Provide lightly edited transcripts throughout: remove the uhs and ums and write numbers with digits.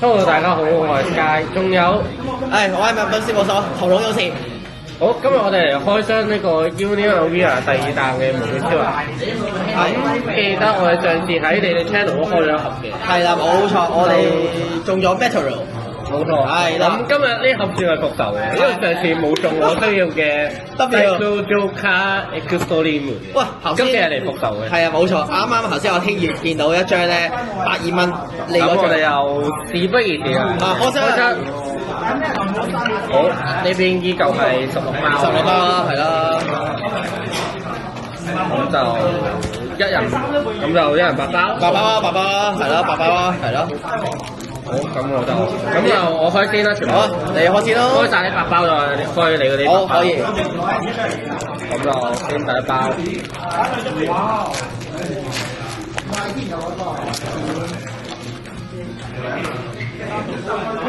Hello，大家好，我係 Sky，仲有，我係物品事務所喉嚨有事。好，今日我哋嚟開箱呢個 Union Avia 第2彈嘅無線超人。咁記得我哋上次喺你哋 channel 都開咗一盒嘅。係啦，冇錯，我哋中咗 Metal。冇錯，係啦。咁今日呢盒算係復仇嘅，因為上次冇中我需要嘅 Dojoka Extreme。哇，今次係嚟復仇嘅。係啊，冇錯，啱頭先我聽完見到一張咧120蚊，你嗰張。咁我哋又事不宜遲啊！開箱。好，呢邊依舊係16包。16包啦，係啦。咁就一人8包。8包啦，8包啦，係啦，8包啦，係咯。好，咁我開先啦，全部。好，你開先咯。開晒啲8包就開你嗰啲。好，可以。咁就先第一包。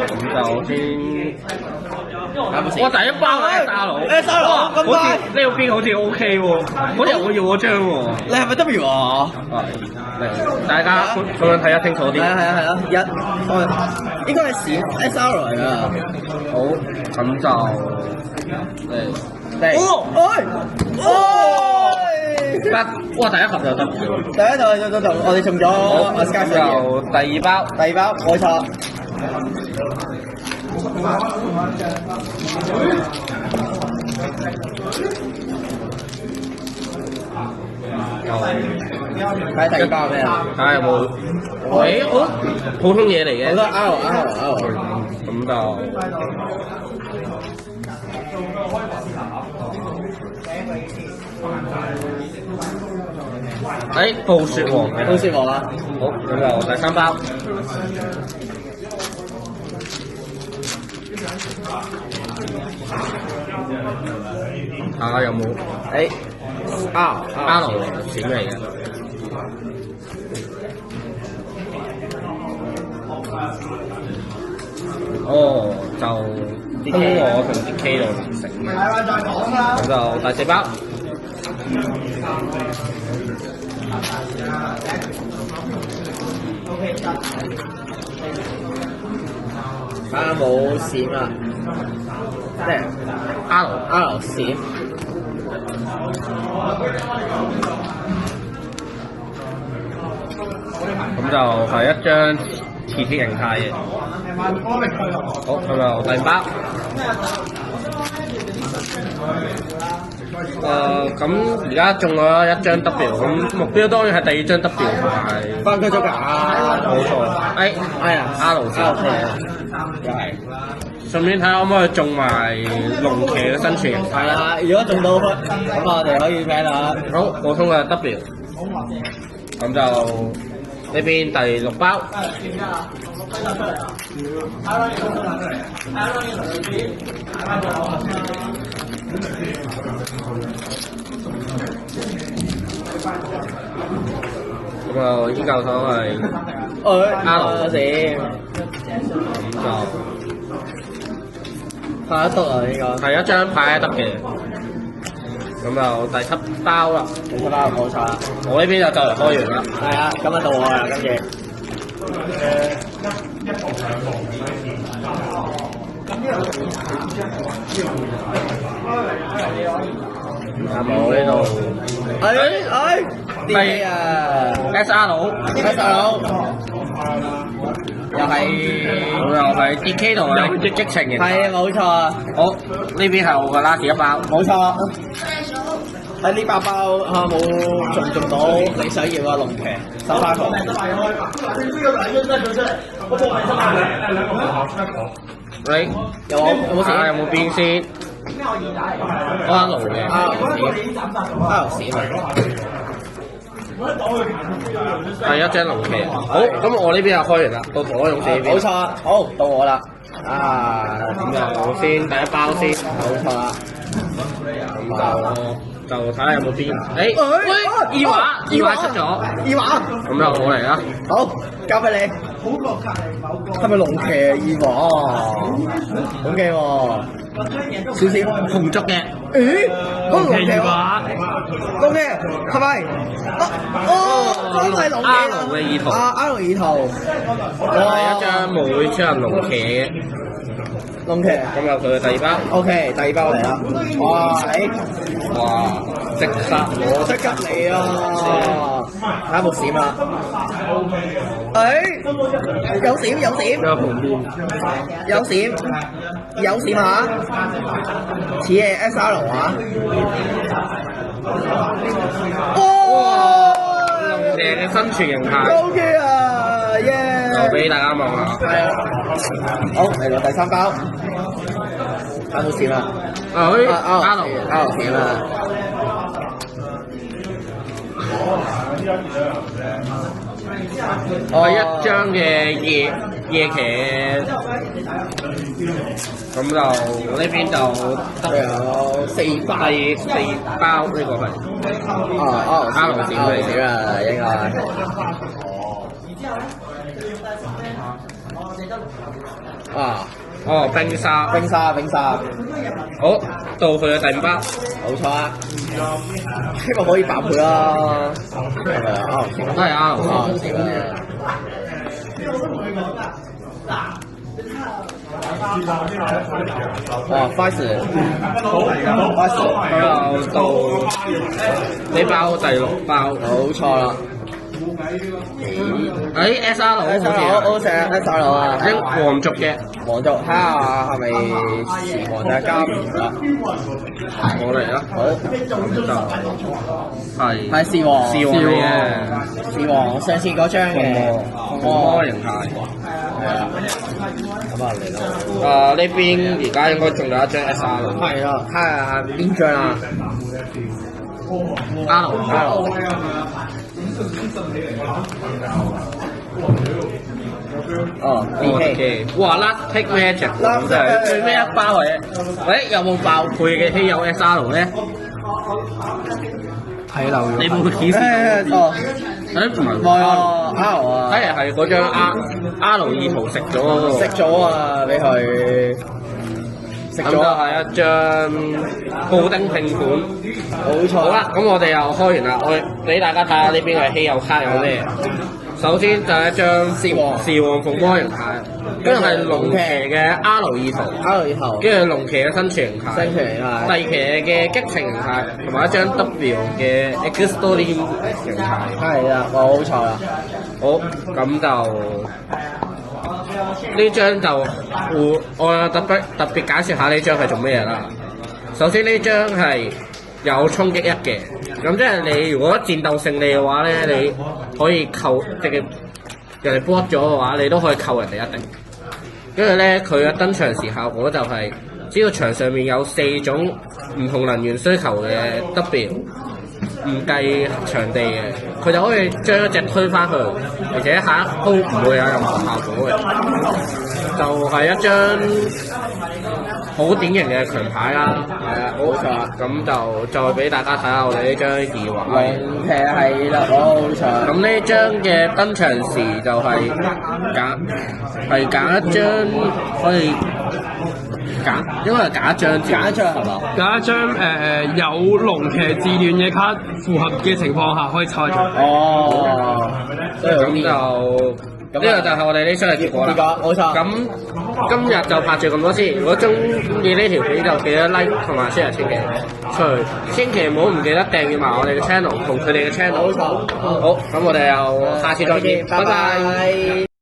咁就先。我第一包係沙佬。沙佬，咁好似呢個邊好似 OK 喎，好似我要嗰張喎。你係咪 W 啊？係，大家咁樣睇得清楚啲。係啊，應該係閃 SR 嚟㗎。好，咁就哇！第一盒就得，第一套就我哋中咗阿 Sky 上嘅。就第2包，冇錯。睇第2包咩啊？睇下有冇？喂，好普通嘢嚟嘅。好多 R。咁就。暴雪王嘅。暴雪王啊！好，咁就第3包。睇下有冇？R 閃嚟嘅。哦，就通我同 DK 度完成嘅。咁就第4包。冇閃啊！即係 R 閃。咁就係一張磁鐵形態嘅。好，咁就第5包。咁而家中咗一張 W， 咁目標當然係第2張 W 同埋翻區咗㗎。冇錯。R 先。又係。順便睇下可唔可以中埋龍騎嘅新傳。係啦，如果中到咁我哋可以咩啦？好，普通嘅 W。咁就呢邊第6包。咁就依舊手係 R 先。咁就派得啊呢個。係一張派得嘅。咁就第7包啦。第7包冇錯啦。我呢邊就嚟開完啦。係啊，咁到我啦，跟住。冇呢度。係啊 ，SR 又係 DK 同埋激情嘅。係冇錯啊。好，呢邊係我嘅 last 1包。冇錯。喺呢8包冇中到你想要嘅龍騎收翻佢。你有冇變先？R 嘅。R 閃。係一張龍騎。好，咁我呢邊又開完啦，到火勇士呢邊。冇錯，好到我啦。咁就先第1包先。冇錯啦。咁就睇下有冇變。喂，二畫出咗。二畫。咁就我嚟啦。好，交俾你。係咪龍騎2畫？好嘅喎。少少紅足嘅，咦？嗰個龍騎話龍騎係咪？哦，真係龍騎阿龍嘅意圖啊，阿龍意圖。係一張冇超人龍騎嘅，龍騎。咁有佢嘅第二包。 OK，第二包嚟啦！哇，哇！即刻攞即刻嚟啊！睇下冇閃啦。有閃有閃有旁邊。有閃有閃嚇，似係 SR 啊！哇！龍騎嘅生存形態， OK 啊，耶！就俾大家望下。係啊，好嚟到第三包，睇冇閃啦。阿龍阿龍閃啦。我一張嘅夜騎，咁就呢邊就得有4包，第4包呢個係。阿龍閃啦，應該。冰沙，好，到佢嘅第5包，冇錯啊！希望可以爆佢啦，係咪啊？都係阿龍。Fast，咁就到呢包第6包，冇錯啦。SR 好似好成 SR 啊！黃族嘅，黃族，睇下係咪時黃定係加棉啦？我嚟啦，好，係係時黃嚟嘅，時黃上次嗰張嘅紅魔形態。係啊，咁啊嚟咯。呢邊而家應該仲有一張 SR。係咯，睇下邊張啊？阿龍。OK，哇 ！Last Pick Magic 就係最尾一包嘅。喂，有冇爆配嘅稀有 SR 咧？睇漏咗。你會顯示到？唔係冇啊，R 啊，睇嚟係嗰張 R 意圖食咗嗰個。食咗啊！俾佢食咗咁就係一張布丁拼盤。冇錯。好啦，咁我哋又開完啦，我俾大家睇下呢邊嘅稀有卡有咩。首先就係一張時王鳳魔形態，跟住係龍騎嘅 R 意圖，跟住龍騎嘅生存形態，第二騎嘅激情形態，同埋一張 W 嘅 Extreme 形態。係啦，冇錯啦。好，咁就呢張就我特別解釋下呢張係做咩嘢啦。首先呢張係有衝擊1嘅，咁即係你如果戰鬥勝利嘅話咧，你可以扣即係人哋 block 咗嘅話，你都可以扣人哋1滴。跟住咧，佢嘅登場時效果就係只要場上面有4種唔同能源需求嘅 W， 唔計場地嘅，佢就可以將一隻推返去，而且下一鋪唔會有任何效果嘅，就係一張好典型嘅強牌啦。係啊，冇錯。咁就再俾大家睇下我哋呢張2畫。龍騎係啦，冇錯。咁呢張嘅登場時就係揀一張可以揀，應該係揀一張係嘛？揀一張有龍騎自戀嘅卡，符合嘅情況下可以抽一張。哦，咁就呢個就係我哋呢出嘅結果啦。冇錯。咁今日就拍住咁多先。如果中意呢條片就記得 like 同埋 share 千祈唔好唔記得訂閱埋我哋嘅 channel 同佢哋嘅 channel。好，咁我哋又下次再見，拜拜。